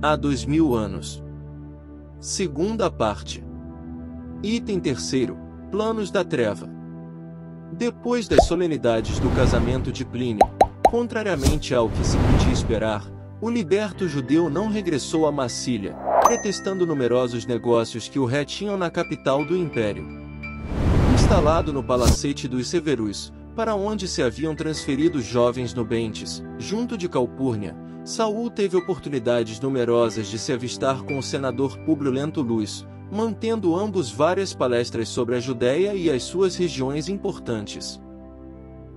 há 2000 anos. Segunda parte. Item 3º. Planos da Treva. Depois das solenidades do casamento de Plínio, contrariamente ao que se podia esperar, o liberto judeu não regressou a Massília, pretextando numerosos negócios que o retinham na capital do império. Instalado no palacete dos Severus, para onde se haviam transferido os jovens nubentes, junto de Calpurnia, Saul teve oportunidades numerosas de se avistar com o senador Públio Lentulus, mantendo ambos várias palestras sobre a Judéia e as suas regiões importantes.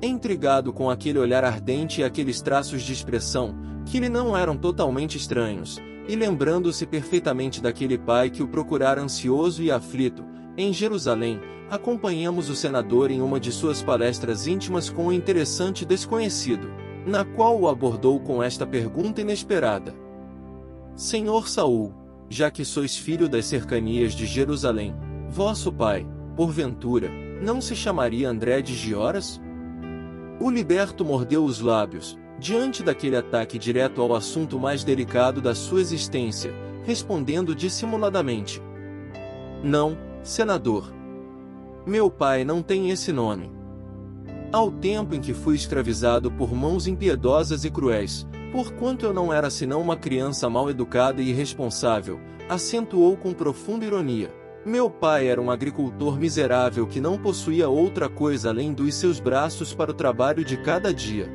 Intrigado com aquele olhar ardente e aqueles traços de expressão, que lhe não eram totalmente estranhos, e lembrando-se perfeitamente daquele pai que o procurara ansioso e aflito, em Jerusalém, acompanhamos o senador em uma de suas palestras íntimas com um interessante desconhecido, na qual o abordou com esta pergunta inesperada: Senhor Saul, já que sois filho das cercanias de Jerusalém, vosso pai, porventura, não se chamaria André de Gioras? O liberto mordeu os lábios, diante daquele ataque direto ao assunto mais delicado da sua existência, respondendo dissimuladamente: Não, senador. Meu pai não tem esse nome. Ao tempo em que fui escravizado por mãos impiedosas e cruéis, porquanto eu não era senão uma criança mal educada e irresponsável, acentuou com profunda ironia, meu pai era um agricultor miserável que não possuía outra coisa além dos seus braços para o trabalho de cada dia.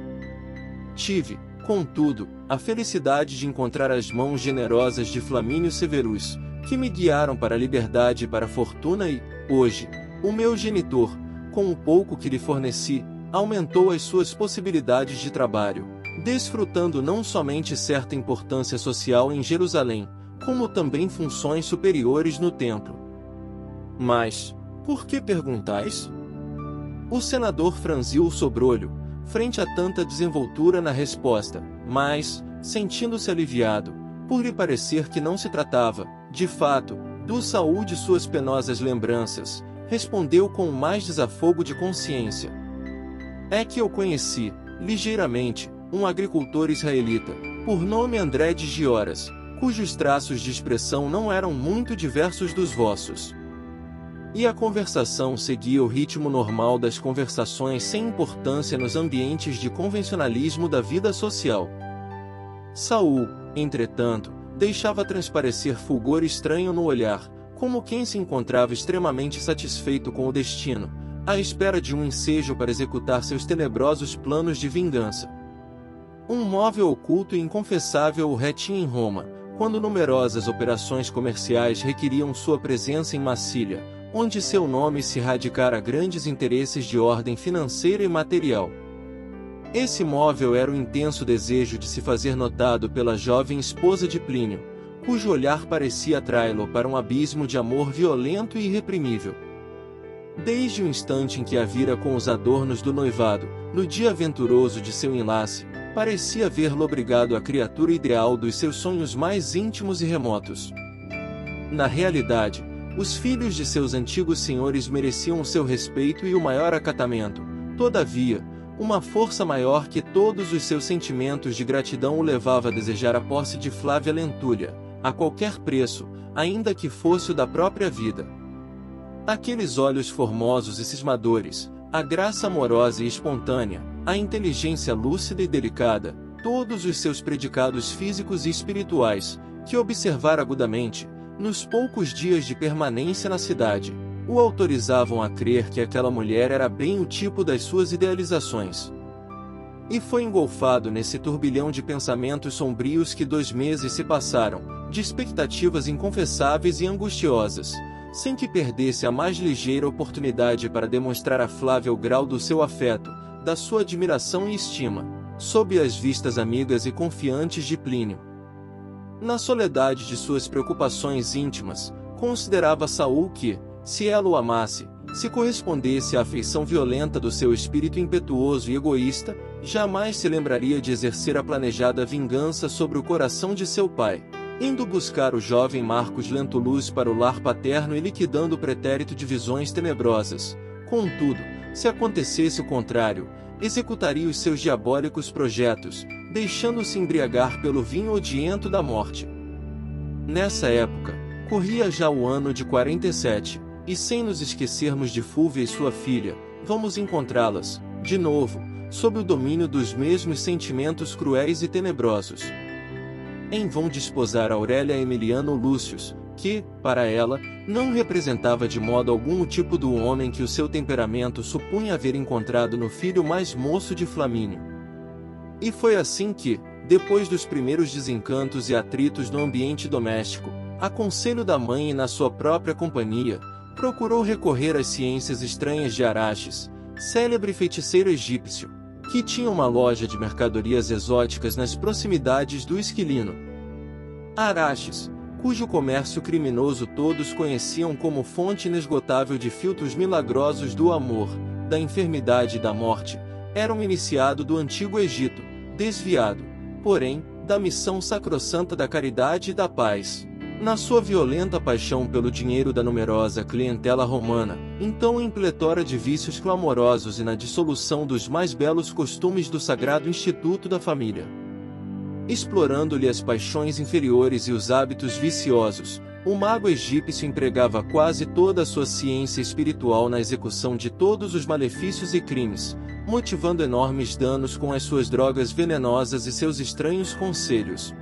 Tive, contudo, a felicidade de encontrar as mãos generosas de Flamínio Severus, que me guiaram para a liberdade e para a fortuna e, hoje, o meu genitor, com o pouco que lhe forneci, aumentou as suas possibilidades de trabalho, desfrutando não somente certa importância social em Jerusalém, como também funções superiores no templo. Mas, por que perguntais? O senador franziu o sobrolho, frente a tanta desenvoltura na resposta, mas, sentindo-se aliviado, por lhe parecer que não se tratava, de fato, do Saul de suas penosas lembranças, respondeu com mais desafogo de consciência: É que eu conheci, ligeiramente, um agricultor israelita, por nome André de Gioras, cujos traços de expressão não eram muito diversos dos vossos. E a conversação seguia o ritmo normal das conversações sem importância nos ambientes de convencionalismo da vida social. Saul, entretanto, deixava transparecer fulgor estranho no olhar, como quem se encontrava extremamente satisfeito com o destino, à espera de um ensejo para executar seus tenebrosos planos de vingança. Um móvel oculto e inconfessável o retinha em Roma, quando numerosas operações comerciais requeriam sua presença em Massília, onde seu nome se radicara a grandes interesses de ordem financeira e material. Esse móvel era o intenso desejo de se fazer notado pela jovem esposa de Plínio, cujo olhar parecia atraí-lo para um abismo de amor violento e irreprimível. Desde o instante em que a vira com os adornos do noivado, no dia venturoso de seu enlace, parecia vê-lo obrigado à criatura ideal dos seus sonhos mais íntimos e remotos. Na realidade, os filhos de seus antigos senhores mereciam o seu respeito e o maior acatamento. Todavia, uma força maior que todos os seus sentimentos de gratidão o levava a desejar a posse de Flávia Lentúlia, a qualquer preço, ainda que fosse o da própria vida. Aqueles olhos formosos e cismadores, a graça amorosa e espontânea, a inteligência lúcida e delicada, todos os seus predicados físicos e espirituais, que observara agudamente, nos poucos dias de permanência na cidade, o autorizavam a crer que aquela mulher era bem o tipo das suas idealizações. E foi engolfado nesse turbilhão de pensamentos sombrios que 2 meses se passaram, de expectativas inconfessáveis e angustiosas, sem que perdesse a mais ligeira oportunidade para demonstrar a Flávia o grau do seu afeto, da sua admiração e estima, sob as vistas amigas e confiantes de Plínio. Na soledade de suas preocupações íntimas, considerava Saul que, se ela o amasse, se correspondesse à afeição violenta do seu espírito impetuoso e egoísta, jamais se lembraria de exercer a planejada vingança sobre o coração de seu pai, indo buscar o jovem Marcos Lentulus para o lar paterno e liquidando o pretérito de visões tenebrosas. Contudo, se acontecesse o contrário, executaria os seus diabólicos projetos, deixando-se embriagar pelo vinho odiento da morte. Nessa época, corria já o ano de 47, e sem nos esquecermos de Fúvia e sua filha, vamos encontrá-las, de novo, sob o domínio dos mesmos sentimentos cruéis e tenebrosos. Em vão desposar Aurélia Emiliano Lúcius, que, para ela, não representava de modo algum o tipo do homem que o seu temperamento supunha haver encontrado no filho mais moço de Flamínio. E foi assim que, depois dos primeiros desencantos e atritos no ambiente doméstico, a conselho da mãe e na sua própria companhia, procurou recorrer às ciências estranhas de Araxes, célebre feiticeiro egípcio, que tinha uma loja de mercadorias exóticas nas proximidades do Esquilino. Araxes, cujo comércio criminoso todos conheciam como fonte inesgotável de filtros milagrosos do amor, da enfermidade e da morte, era um iniciado do Antigo Egito, desviado, porém, da missão sacrossanta da caridade e da paz. Na sua violenta paixão pelo dinheiro da numerosa clientela romana, então em pletora de vícios clamorosos e na dissolução dos mais belos costumes do sagrado instituto da família. Explorando-lhe as paixões inferiores e os hábitos viciosos, o mago egípcio empregava quase toda a sua ciência espiritual na execução de todos os malefícios e crimes, motivando enormes danos com as suas drogas venenosas e seus estranhos conselhos.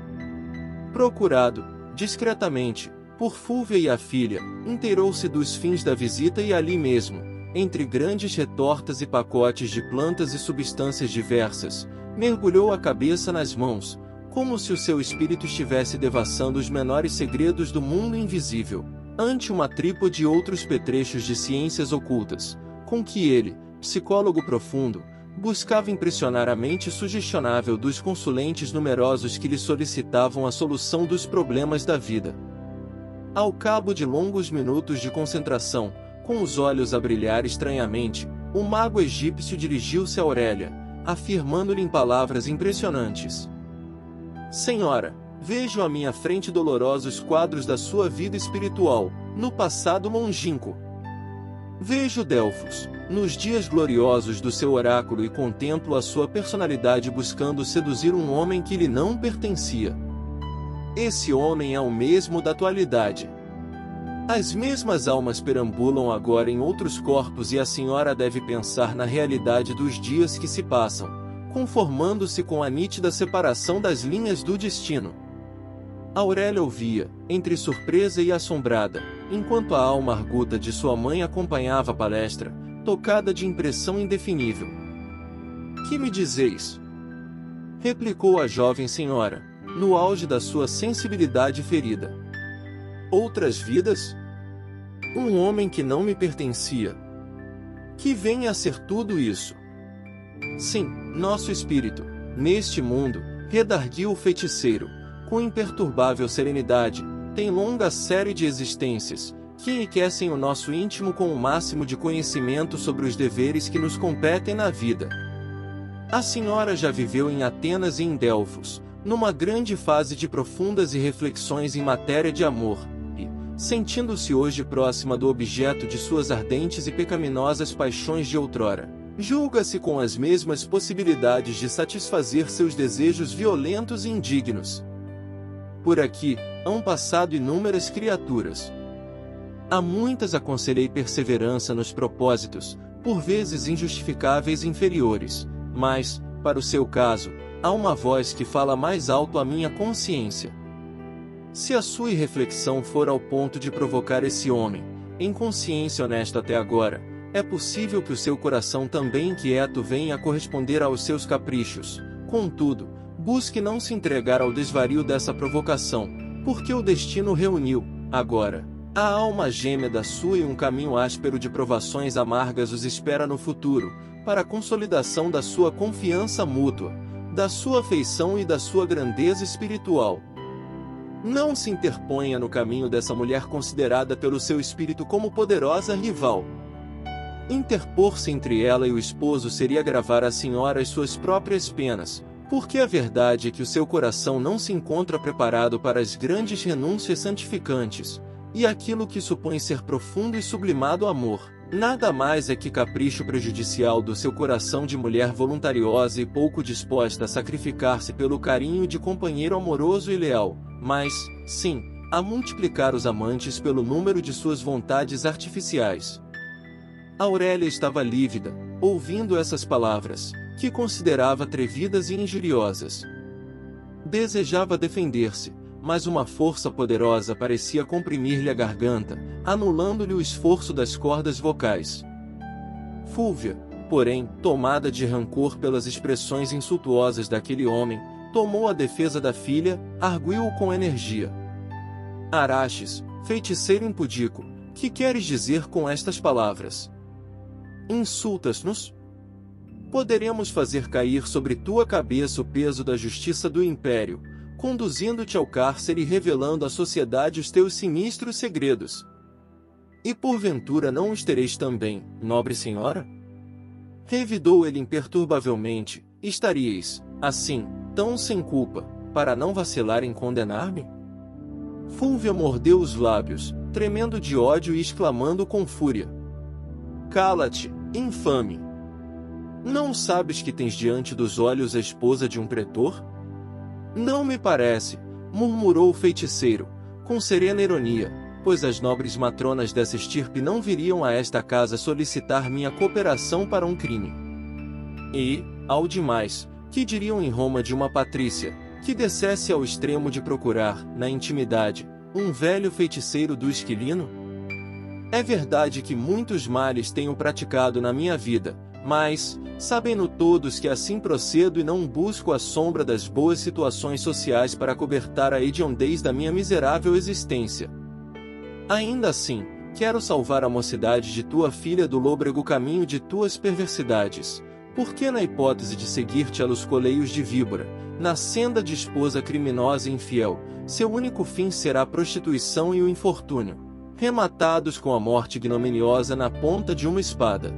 Procurado, discretamente, por Fúvia e a filha, inteirou-se dos fins da visita e ali mesmo, entre grandes retortas e pacotes de plantas e substâncias diversas, mergulhou a cabeça nas mãos, como se o seu espírito estivesse devassando os menores segredos do mundo invisível, ante uma trípode de outros petrechos de ciências ocultas, com que ele, psicólogo profundo, buscava impressionar a mente sugestionável dos consulentes numerosos que lhe solicitavam a solução dos problemas da vida. Ao cabo de longos minutos de concentração, com os olhos a brilhar estranhamente, o mago egípcio dirigiu-se a Aurélia, afirmando-lhe em palavras impressionantes: Senhora, vejo à minha frente dolorosos quadros da sua vida espiritual, no passado longínquo. Vejo Delfos, nos dias gloriosos do seu oráculo e contemplo a sua personalidade buscando seduzir um homem que lhe não pertencia. Esse homem é o mesmo da atualidade. As mesmas almas perambulam agora em outros corpos e a senhora deve pensar na realidade dos dias que se passam, conformando-se com a nítida separação das linhas do destino. Aurélia ouvia, entre surpresa e assombrada, enquanto a alma arguta de sua mãe acompanhava a palestra, tocada de impressão indefinível. Que me dizeis? Replicou a jovem senhora, no auge da sua sensibilidade ferida. Outras vidas? Um homem que não me pertencia. Que venha a ser tudo isso? Sim, nosso espírito, neste mundo, redarguiu o feiticeiro, com imperturbável serenidade, tem longa série de existências, que enriquecem o nosso íntimo com o máximo de conhecimento sobre os deveres que nos competem na vida. A senhora já viveu em Atenas e em Delfos, numa grande fase de profundas reflexões em matéria de amor, e, sentindo-se hoje próxima do objeto de suas ardentes e pecaminosas paixões de outrora, julga-se com as mesmas possibilidades de satisfazer seus desejos violentos e indignos. Por aqui, hão passado inúmeras criaturas. A muitas aconselhei perseverança nos propósitos, por vezes injustificáveis e inferiores, mas, para o seu caso, há uma voz que fala mais alto à minha consciência. Se a sua irreflexão for ao ponto de provocar esse homem, em consciência honesta até agora, é possível que o seu coração também inquieto venha a corresponder aos seus caprichos. Contudo, busque não se entregar ao desvario dessa provocação, porque o destino reuniu, agora, a alma gêmea da sua e um caminho áspero de provações amargas os espera no futuro, para a consolidação da sua confiança mútua, da sua afeição e da sua grandeza espiritual. Não se interponha no caminho dessa mulher considerada pelo seu espírito como poderosa rival. Interpor-se entre ela e o esposo seria agravar à senhora as suas próprias penas, porque a verdade é que o seu coração não se encontra preparado para as grandes renúncias santificantes, e aquilo que supõe ser profundo e sublimado amor, nada mais é que capricho prejudicial do seu coração de mulher voluntariosa e pouco disposta a sacrificar-se pelo carinho de companheiro amoroso e leal, mas, sim, a multiplicar os amantes pelo número de suas vontades artificiais. Aurélia estava lívida, ouvindo essas palavras, que considerava atrevidas e injuriosas. Desejava defender-se, mas uma força poderosa parecia comprimir-lhe a garganta, anulando-lhe o esforço das cordas vocais. Fúlvia, porém, tomada de rancor pelas expressões insultuosas daquele homem, tomou a defesa da filha, arguiu-o com energia. Araxes, feiticeiro impudícuo, que queres dizer com estas palavras? Insultas-nos? Poderemos fazer cair sobre tua cabeça o peso da justiça do império, conduzindo-te ao cárcere e revelando à sociedade os teus sinistros segredos. E porventura não os tereis também, nobre senhora? Revidou ele imperturbavelmente, estaríeis, assim, tão sem culpa, para não vacilar em condenar-me? Fúlvia mordeu os lábios, tremendo de ódio e exclamando com fúria. Cala-te, infame! Não sabes que tens diante dos olhos a esposa de um pretor? Não me parece, murmurou o feiticeiro, com serena ironia, pois as nobres matronas dessa estirpe não viriam a esta casa solicitar minha cooperação para um crime. E, ao demais, que diriam em Roma de uma patrícia, que descesse ao extremo de procurar, na intimidade, um velho feiticeiro do esquilino? É verdade que muitos males tenho praticado na minha vida, mas, sabem-no todos que assim procedo e não busco a sombra das boas situações sociais para cobertar a hediondez da minha miserável existência. Ainda assim, quero salvar a mocidade de tua filha do lôbrego caminho de tuas perversidades, porque na hipótese de seguir-te a los coleios de víbora, na senda de esposa criminosa e infiel, seu único fim será a prostituição e o infortúnio, rematados com a morte ignominiosa na ponta de uma espada.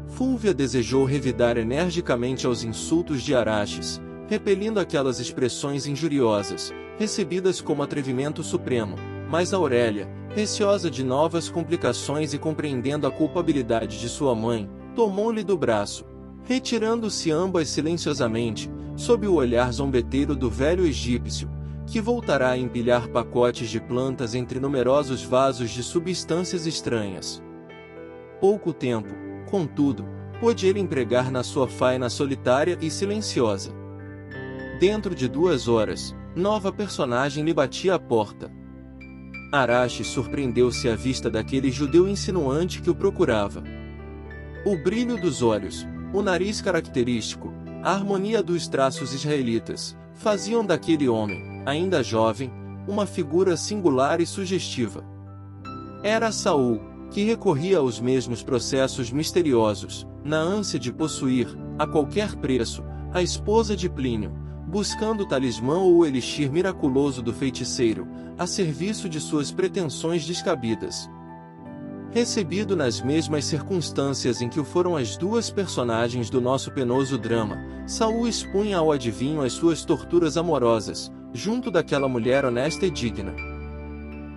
Fúlvia desejou revidar energicamente aos insultos de Araxes, repelindo aquelas expressões injuriosas, recebidas como atrevimento supremo, mas Aurélia, receosa de novas complicações e compreendendo a culpabilidade de sua mãe, tomou-lhe do braço, retirando-se ambas silenciosamente, sob o olhar zombeteiro do velho egípcio, que voltará a empilhar pacotes de plantas entre numerosos vasos de substâncias estranhas. Pouco tempo, contudo, pôde ele empregar na sua faina solitária e silenciosa. Dentro de 2 horas, nova personagem lhe batia à porta. Araxes surpreendeu-se à vista daquele judeu insinuante que o procurava. O brilho dos olhos, o nariz característico, a harmonia dos traços israelitas, faziam daquele homem, ainda jovem, uma figura singular e sugestiva. Era Saul, que recorria aos mesmos processos misteriosos, na ânsia de possuir, a qualquer preço, a esposa de Plínio, buscando o talismã ou o elixir miraculoso do feiticeiro, a serviço de suas pretensões descabidas. Recebido nas mesmas circunstâncias em que o foram as 2 personagens do nosso penoso drama, Saul expunha ao adivinho as suas torturas amorosas, junto daquela mulher honesta e digna.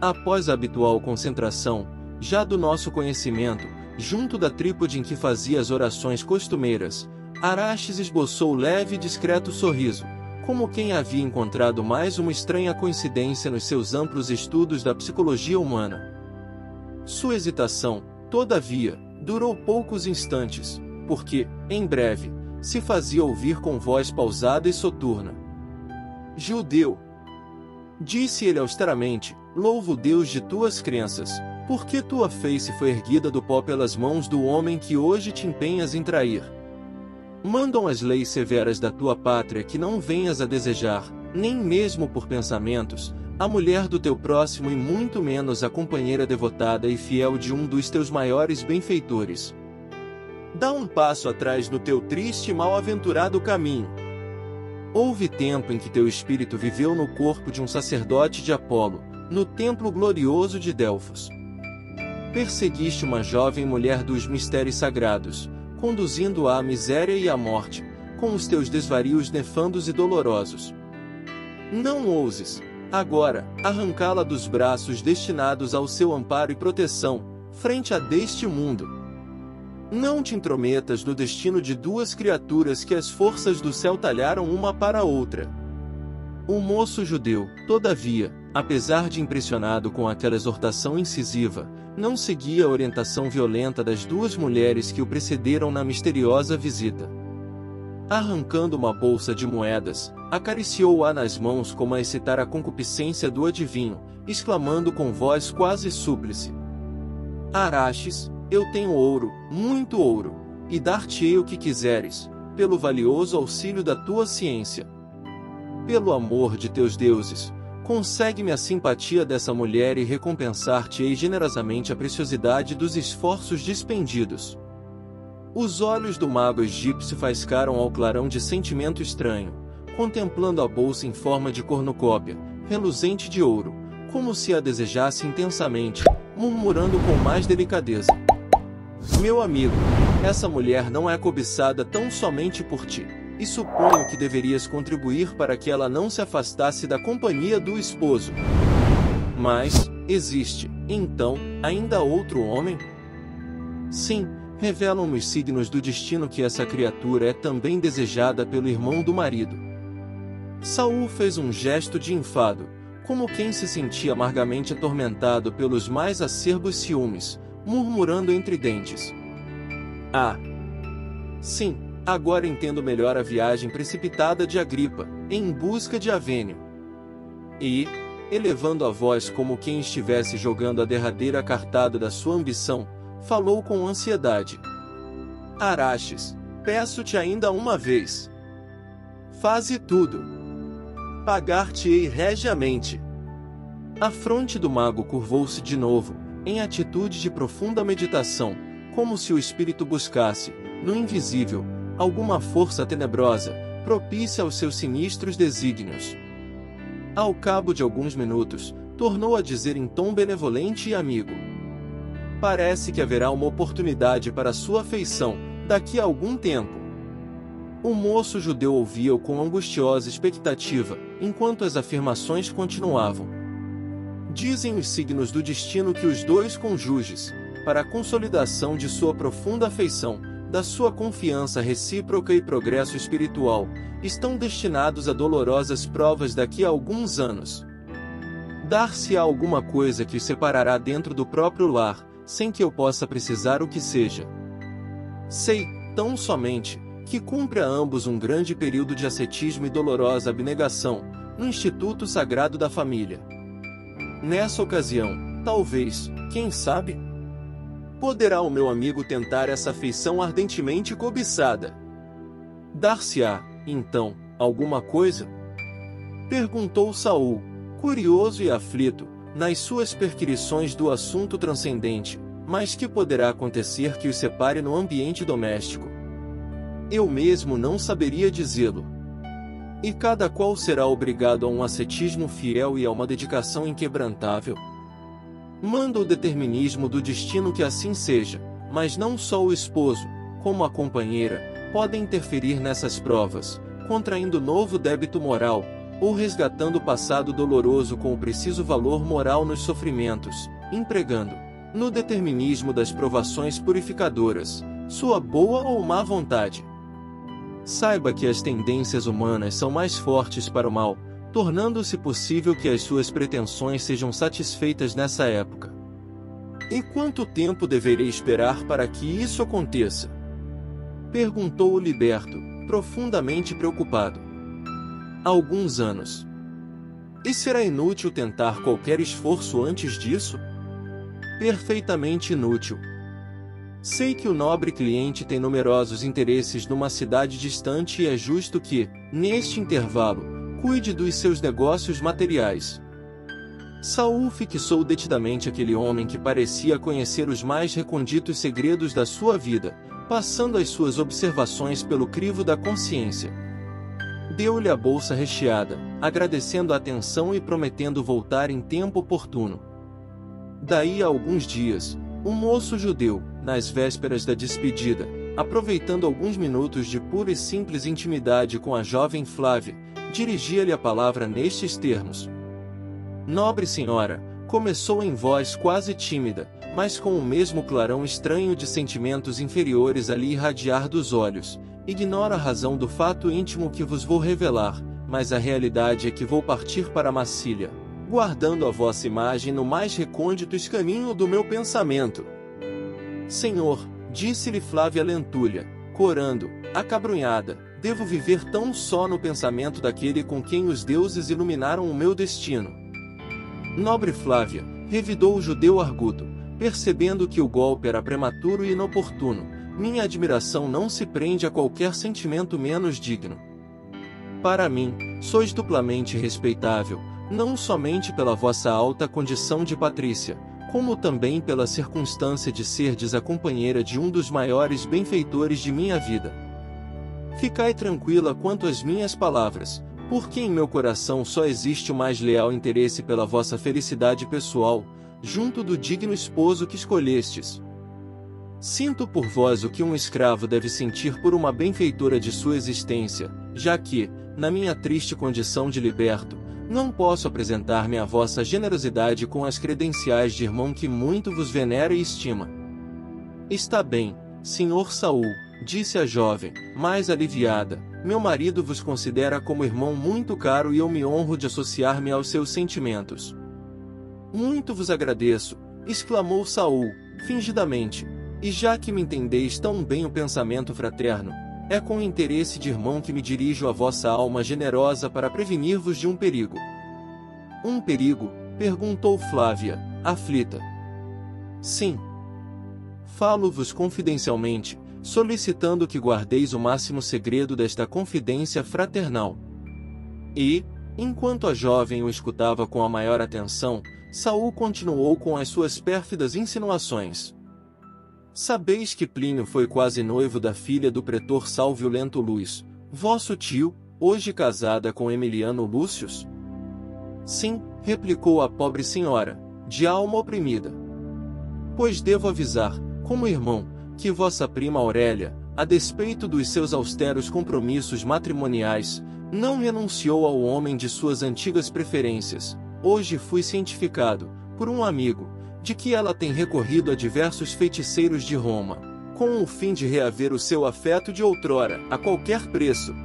Após a habitual concentração, já do nosso conhecimento, junto da trípode em que fazia as orações costumeiras, Araxes esboçou leve e discreto sorriso, como quem havia encontrado mais uma estranha coincidência nos seus amplos estudos da psicologia humana. Sua hesitação, todavia, durou poucos instantes, porque, em breve, se fazia ouvir com voz pausada e soturna. Judeu! Disse ele austeramente, louvo o Deus de tuas crenças, porque tua face foi erguida do pó pelas mãos do homem que hoje te empenhas em trair. Mandam as leis severas da tua pátria que não venhas a desejar, nem mesmo por pensamentos, a mulher do teu próximo e muito menos a companheira devotada e fiel de um dos teus maiores benfeitores. Dá um passo atrás no teu triste e mal-aventurado caminho. Houve tempo em que teu espírito viveu no corpo de um sacerdote de Apolo, no templo glorioso de Delfos. Perseguiste uma jovem mulher dos mistérios sagrados, conduzindo-a à miséria e à morte, com os teus desvarios nefandos e dolorosos. Não ouses, agora, arrancá-la dos braços destinados ao seu amparo e proteção, frente a deste mundo. Não te intrometas no destino de 2 criaturas que as forças do céu talharam uma para a outra. O moço judeu, todavia, apesar de impressionado com aquela exortação incisiva, não seguia a orientação violenta das duas mulheres que o precederam na misteriosa visita. Arrancando uma bolsa de moedas, acariciou-a nas mãos como a excitar a concupiscência do adivinho, exclamando com voz quase súplice: Araxes, eu tenho ouro, muito ouro, e dar-te-ei o que quiseres, pelo valioso auxílio da tua ciência. Pelo amor de teus deuses, consegue-me a simpatia dessa mulher e recompensar-te-ei generosamente a preciosidade dos esforços despendidos. Os olhos do mago egípcio faiscaram ao clarão de sentimento estranho, contemplando a bolsa em forma de cornucópia, reluzente de ouro, como se a desejasse intensamente, murmurando com mais delicadeza: Meu amigo, essa mulher não é cobiçada tão somente por ti, e suponho que deverias contribuir para que ela não se afastasse da companhia do esposo. Mas, existe, então, ainda outro homem? Sim, revelam-me os signos do destino que essa criatura é também desejada pelo irmão do marido. Saul fez um gesto de enfado, como quem se sentia amargamente atormentado pelos mais acerbos ciúmes, murmurando entre dentes: Ah! Sim, agora entendo melhor a viagem precipitada de Agripa, em busca de Avênio. E, elevando a voz como quem estivesse jogando a derradeira cartada da sua ambição, falou com ansiedade: Araxes, peço-te ainda uma vez. Faze tudo. Pagar-te-ei regiamente. A fronte do mago curvou-se de novo, em atitude de profunda meditação, como se o espírito buscasse, no invisível, alguma força tenebrosa, propícia aos seus sinistros desígnios. Ao cabo de alguns minutos, tornou a dizer em tom benevolente e amigo: Parece que haverá uma oportunidade para sua afeição, daqui a algum tempo. O moço judeu ouvia-o com angustiosa expectativa, enquanto as afirmações continuavam. Dizem os signos do destino que os dois cônjuges, para a consolidação de sua profunda afeição, da sua confiança recíproca e progresso espiritual, estão destinados a dolorosas provas daqui a alguns anos. Dar-se-á alguma coisa que os separará dentro do próprio lar, sem que eu possa precisar o que seja. Sei, tão somente, que cumpre a ambos um grande período de ascetismo e dolorosa abnegação, no Instituto Sagrado da Família. Nessa ocasião, talvez, quem sabe, poderá o meu amigo tentar essa afeição ardentemente cobiçada. Dar-se-á, então, alguma coisa? Perguntou Saul, curioso e aflito, nas suas perquirições do assunto transcendente, mas que poderá acontecer que os separe no ambiente doméstico? Eu mesmo não saberia dizê-lo. E cada qual será obrigado a um ascetismo fiel e a uma dedicação inquebrantável? Manda o determinismo do destino que assim seja, mas não só o esposo, como a companheira, podem interferir nessas provas, contraindo novo débito moral, ou resgatando o passado doloroso com o preciso valor moral nos sofrimentos, empregando, no determinismo das provações purificadoras, sua boa ou má vontade. Saiba que as tendências humanas são mais fortes para o mal, tornando-se possível que as suas pretensões sejam satisfeitas nessa época. E quanto tempo deverei esperar para que isso aconteça? Perguntou o liberto, profundamente preocupado. Alguns anos. E será inútil tentar qualquer esforço antes disso? Perfeitamente inútil. Sei que o nobre cliente tem numerosos interesses numa cidade distante e é justo que, neste intervalo, cuide dos seus negócios materiais. Saul fixou detidamente aquele homem que parecia conhecer os mais recônditos segredos da sua vida, passando as suas observações pelo crivo da consciência. Deu-lhe a bolsa recheada, agradecendo a atenção e prometendo voltar em tempo oportuno. Daí a alguns dias, o moço judeu, nas vésperas da despedida, aproveitando alguns minutos de pura e simples intimidade com a jovem Flávia, dirigia-lhe a palavra nestes termos: Nobre senhora, começou em voz quase tímida, mas com o mesmo clarão estranho de sentimentos inferiores a lhe irradiar dos olhos. Ignoro a razão do fato íntimo que vos vou revelar, mas a realidade é que vou partir para Massília. guardando a vossa imagem no mais recôndito escaninho do meu pensamento. Senhor, disse-lhe Flávia Lentulha, corando, acabrunhada, devo viver tão só no pensamento daquele com quem os deuses iluminaram o meu destino. Nobre Flávia, revidou o judeu arguto, percebendo que o golpe era prematuro e inoportuno, minha admiração não se prende a qualquer sentimento menos digno. Para mim, sois duplamente respeitável, não somente pela vossa alta condição de patrícia, como também pela circunstância de serdes a companheira de um dos maiores benfeitores de minha vida. Ficai tranquila quanto às minhas palavras, porque em meu coração só existe o mais leal interesse pela vossa felicidade pessoal, junto do digno esposo que escolhestes. Sinto por vós o que um escravo deve sentir por uma benfeitora de sua existência, já que, na minha triste condição de liberto, não posso apresentar-me à vossa generosidade com as credenciais de irmão que muito vos venera e estima. Está bem, senhor Saul, disse a jovem, mais aliviada, meu marido vos considera como irmão muito caro e eu me honro de associar-me aos seus sentimentos. Muito vos agradeço, exclamou Saul, fingidamente, e já que me entendeis tão bem o pensamento fraterno, é com interesse de irmão que me dirijo à vossa alma generosa para prevenir-vos de um perigo. Um perigo? Perguntou Flávia, aflita. Sim. Falo-vos confidencialmente, solicitando que guardeis o máximo segredo desta confidência fraternal. E, enquanto a jovem o escutava com a maior atenção, Saul continuou com as suas pérfidas insinuações. Sabeis que Plínio foi quase noivo da filha do pretor Salvio Lento Luís, vosso tio, hoje casada com Emiliano Lúcius? Sim, replicou a pobre senhora, de alma oprimida. Pois devo avisar, como irmão, que vossa prima Aurélia, a despeito dos seus austeros compromissos matrimoniais, não renunciou ao homem de suas antigas preferências. Hoje fui cientificado, por um amigo, de que ela tem recorrido a diversos feiticeiros de Roma, com o fim de reaver o seu afeto de outrora, a qualquer preço.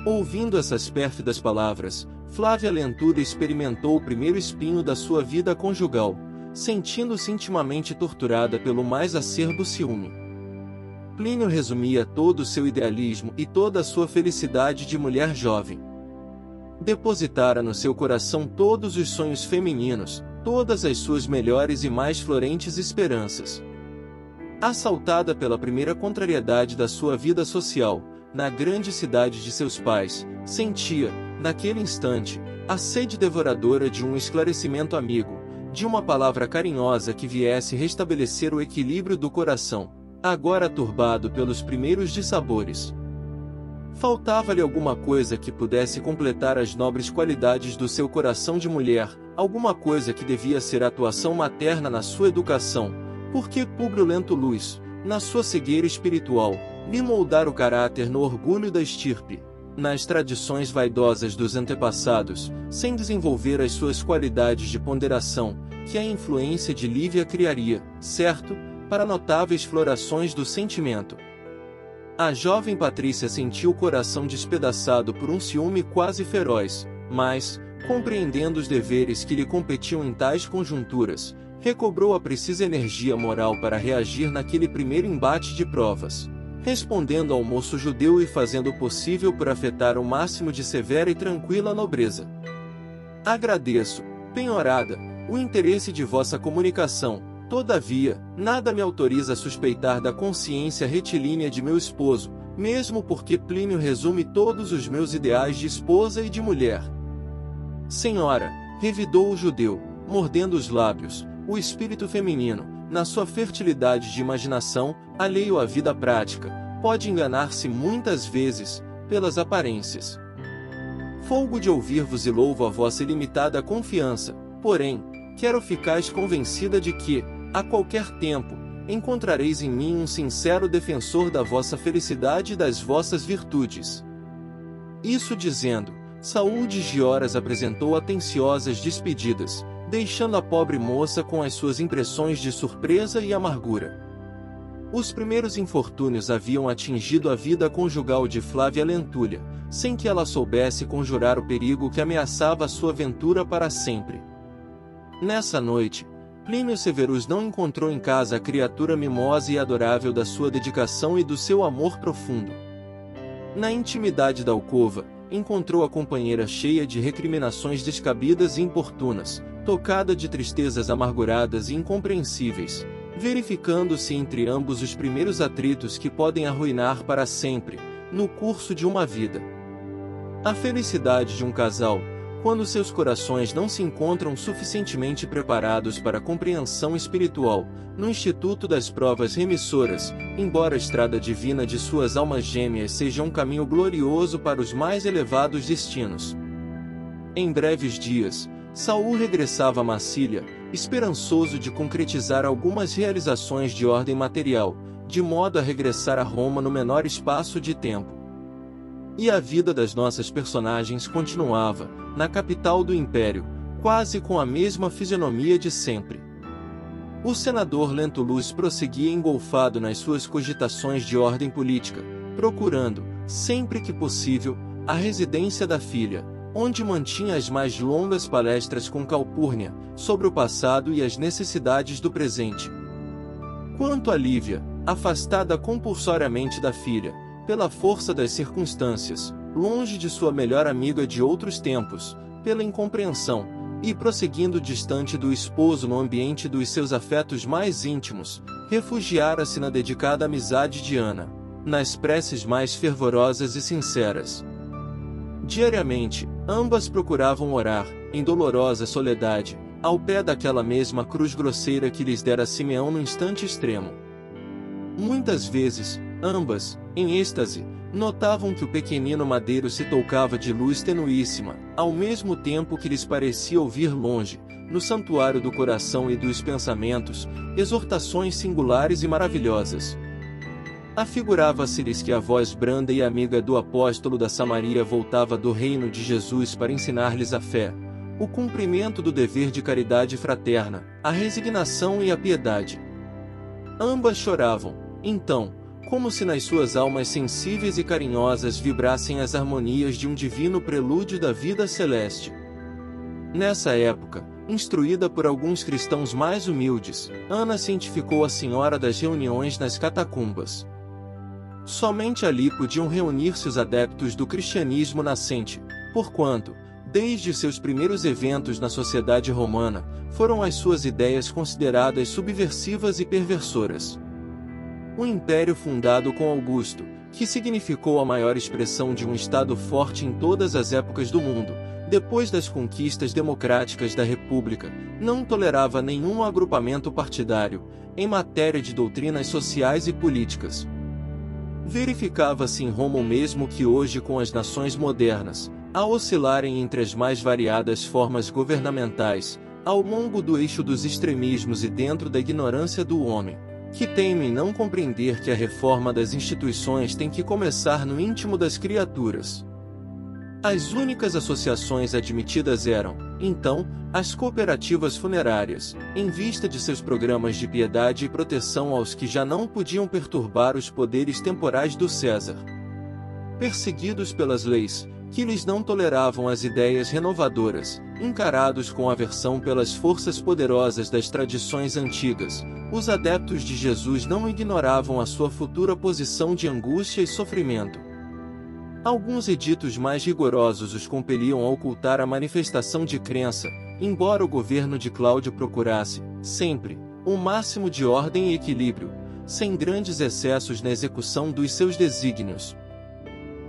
Ouvindo essas pérfidas palavras, Flávia Lentulha experimentou o primeiro espinho da sua vida conjugal, sentindo-se intimamente torturada pelo mais acerbo ciúme. Plínio resumia todo o seu idealismo e toda a sua felicidade de mulher jovem. Depositara no seu coração todos os sonhos femininos, todas as suas melhores e mais florentes esperanças. Assaltada pela primeira contrariedade da sua vida social, na grande cidade de seus pais, sentia, naquele instante, a sede devoradora de um esclarecimento amigo, de uma palavra carinhosa que viesse restabelecer o equilíbrio do coração, agora turbado pelos primeiros dissabores. Faltava-lhe alguma coisa que pudesse completar as nobres qualidades do seu coração de mulher, alguma coisa que devia ser a atuação materna na sua educação, porque Públio Lento Luís, na sua cegueira espiritual, lhe moldara o caráter no orgulho da estirpe, nas tradições vaidosas dos antepassados, sem desenvolver as suas qualidades de ponderação, que a influência de Lívia criaria, certo, para notáveis florações do sentimento. A jovem Patrícia sentiu o coração despedaçado por um ciúme quase feroz, mas, compreendendo os deveres que lhe competiam em tais conjunturas, recobrou a precisa energia moral para reagir naquele primeiro embate de provas, respondendo ao moço judeu e fazendo o possível por afetar o máximo de severa e tranquila nobreza. Agradeço, penhorada, o interesse de vossa comunicação. Todavia, nada me autoriza a suspeitar da consciência retilínea de meu esposo, mesmo porque Plínio resume todos os meus ideais de esposa e de mulher. Senhora, revidou o judeu, mordendo os lábios, o espírito feminino, na sua fertilidade de imaginação, alheio à vida prática, pode enganar-se muitas vezes, pelas aparências. Folgo de ouvir-vos e louvo a vossa ilimitada confiança, porém, quero ficais convencida de que, a qualquer tempo, encontrareis em mim um sincero defensor da vossa felicidade e das vossas virtudes. Isso dizendo, Saul de Gioras apresentou atenciosas despedidas, deixando a pobre moça com as suas impressões de surpresa e amargura. Os primeiros infortúnios haviam atingido a vida conjugal de Flávia Lentulha, sem que ela soubesse conjurar o perigo que ameaçava a sua ventura para sempre. Nessa noite, Plínio Severus não encontrou em casa a criatura mimosa e adorável da sua dedicação e do seu amor profundo. Na intimidade da alcova, encontrou a companheira cheia de recriminações descabidas e importunas, tocada de tristezas amarguradas e incompreensíveis, verificando-se entre ambos os primeiros atritos que podem arruinar para sempre, no curso de uma vida. A felicidade de um casal, quando seus corações não se encontram suficientemente preparados para a compreensão espiritual, no Instituto das Provas Remissoras, embora a estrada divina de suas almas gêmeas seja um caminho glorioso para os mais elevados destinos. Em breves dias, Saul regressava a Massília, esperançoso de concretizar algumas realizações de ordem material, de modo a regressar a Roma no menor espaço de tempo. E a vida das nossas personagens continuava, na capital do Império, quase com a mesma fisionomia de sempre. O senador Lentulus prosseguia engolfado nas suas cogitações de ordem política, procurando, sempre que possível, a residência da filha, onde mantinha as mais longas palestras com Calpurnia, sobre o passado e as necessidades do presente. Quanto a Lívia, afastada compulsoriamente da filha, pela força das circunstâncias, longe de sua melhor amiga de outros tempos, pela incompreensão, e prosseguindo distante do esposo no ambiente dos seus afetos mais íntimos, refugiara-se na dedicada amizade de Ana, nas preces mais fervorosas e sinceras. Diariamente, ambas procuravam orar, em dolorosa soledade, ao pé daquela mesma cruz grosseira que lhes dera Simeão no instante extremo. Muitas vezes, ambas, em êxtase, notavam que o pequenino madeiro se tocava de luz tenuíssima, ao mesmo tempo que lhes parecia ouvir longe, no santuário do coração e dos pensamentos, exortações singulares e maravilhosas. Afigurava-se-lhes que a voz branda e amiga do apóstolo da Samaria voltava do reino de Jesus para ensinar-lhes a fé, o cumprimento do dever de caridade fraterna, a resignação e a piedade. Ambas choravam, então, como se nas suas almas sensíveis e carinhosas vibrassem as harmonias de um divino prelúdio da vida celeste. Nessa época, instruída por alguns cristãos mais humildes, Ana cientificou a senhora das reuniões nas catacumbas. Somente ali podiam reunir-se os adeptos do cristianismo nascente, porquanto, desde seus primeiros eventos na sociedade romana, foram as suas ideias consideradas subversivas e perversoras. O império fundado com Augusto, que significou a maior expressão de um Estado forte em todas as épocas do mundo, depois das conquistas democráticas da República, não tolerava nenhum agrupamento partidário, em matéria de doutrinas sociais e políticas. Verificava-se em Roma o mesmo que hoje com as nações modernas, a oscilarem entre as mais variadas formas governamentais, ao longo do eixo dos extremismos e dentro da ignorância do homem, que teime em não compreender que a reforma das instituições tem que começar no íntimo das criaturas. As únicas associações admitidas eram, então, as cooperativas funerárias, em vista de seus programas de piedade e proteção aos que já não podiam perturbar os poderes temporais do César. Perseguidos pelas leis, que lhes não toleravam as ideias renovadoras, encarados com aversão pelas forças poderosas das tradições antigas, os adeptos de Jesus não ignoravam a sua futura posição de angústia e sofrimento. Alguns editos mais rigorosos os compeliam a ocultar a manifestação de crença, embora o governo de Cláudio procurasse, sempre, o máximo de ordem e equilíbrio, sem grandes excessos na execução dos seus desígnios.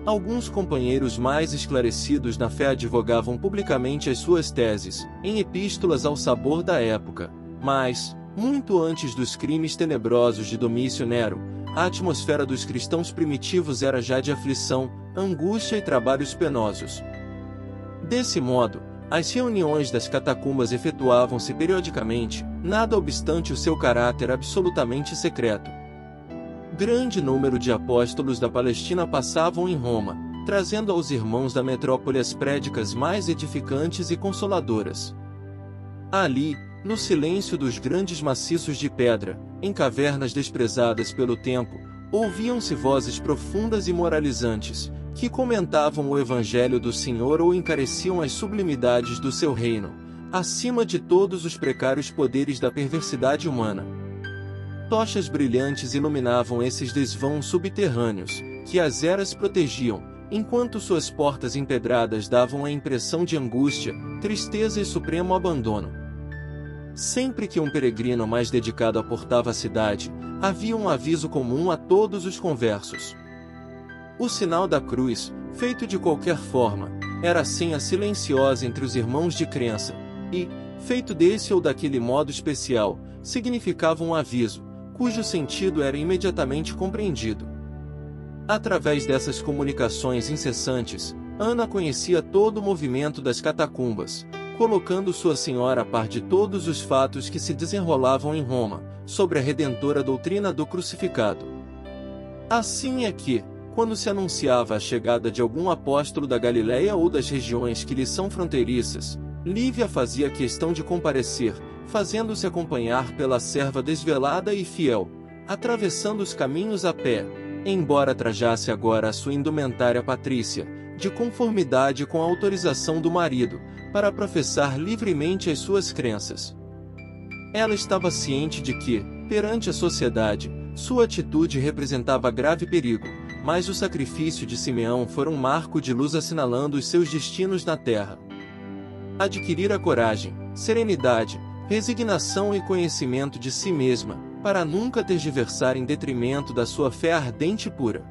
Alguns companheiros mais esclarecidos na fé advogavam publicamente as suas teses, em epístolas ao sabor da época, mas, muito antes dos crimes tenebrosos de Domício Nero, a atmosfera dos cristãos primitivos era já de aflição, angústia e trabalhos penosos. Desse modo, as reuniões das catacumbas efetuavam-se periodicamente, nada obstante o seu caráter absolutamente secreto. Grande número de apóstolos da Palestina passavam em Roma, trazendo aos irmãos da metrópole as prédicas mais edificantes e consoladoras. Ali, no silêncio dos grandes maciços de pedra, em cavernas desprezadas pelo tempo, ouviam-se vozes profundas e moralizantes, que comentavam o Evangelho do Senhor ou encareciam as sublimidades do seu reino, acima de todos os precários poderes da perversidade humana. Tochas brilhantes iluminavam esses desvãos subterrâneos, que as eras protegiam, enquanto suas portas empedradas davam a impressão de angústia, tristeza e supremo abandono. Sempre que um peregrino mais dedicado aportava a cidade, havia um aviso comum a todos os conversos. O sinal da cruz, feito de qualquer forma, era a senha silenciosa entre os irmãos de crença, e, feito desse ou daquele modo especial, significava um aviso, cujo sentido era imediatamente compreendido. Através dessas comunicações incessantes, Ana conhecia todo o movimento das catacumbas, colocando Sua Senhora a par de todos os fatos que se desenrolavam em Roma, sobre a redentora doutrina do crucificado. Assim é que, quando se anunciava a chegada de algum apóstolo da Galiléia ou das regiões que lhe são fronteiriças, Lívia fazia questão de comparecer, fazendo-se acompanhar pela serva desvelada e fiel, atravessando os caminhos a pé, embora trajasse agora a sua indumentária patrícia, de conformidade com a autorização do marido, para professar livremente as suas crenças. Ela estava ciente de que, perante a sociedade, sua atitude representava grave perigo, mas o sacrifício de Simeão fora um marco de luz assinalando os seus destinos na terra. Adquirira coragem, serenidade, resignação e conhecimento de si mesma, para nunca tergiversar em detrimento da sua fé ardente e pura.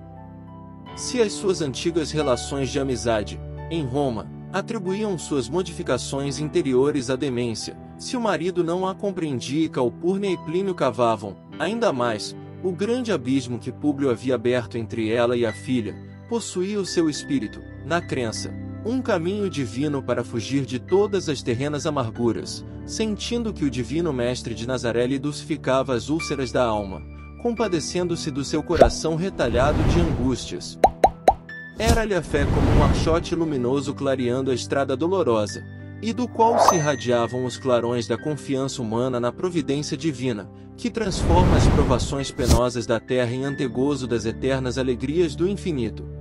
Se as suas antigas relações de amizade, em Roma, atribuíam suas modificações interiores à demência, se o marido não a compreendia e Calpurnia e Plínio cavavam, ainda mais, o grande abismo que Públio havia aberto entre ela e a filha, possuía o seu espírito, na crença, um caminho divino para fugir de todas as terrenas amarguras, sentindo que o divino mestre de Nazaré lhe dulcificava as úlceras da alma, compadecendo-se do seu coração retalhado de angústias. Era-lhe a fé como um archote luminoso clareando a estrada dolorosa, e do qual se irradiavam os clarões da confiança humana na providência divina, que transforma as provações penosas da terra em antegozo das eternas alegrias do infinito.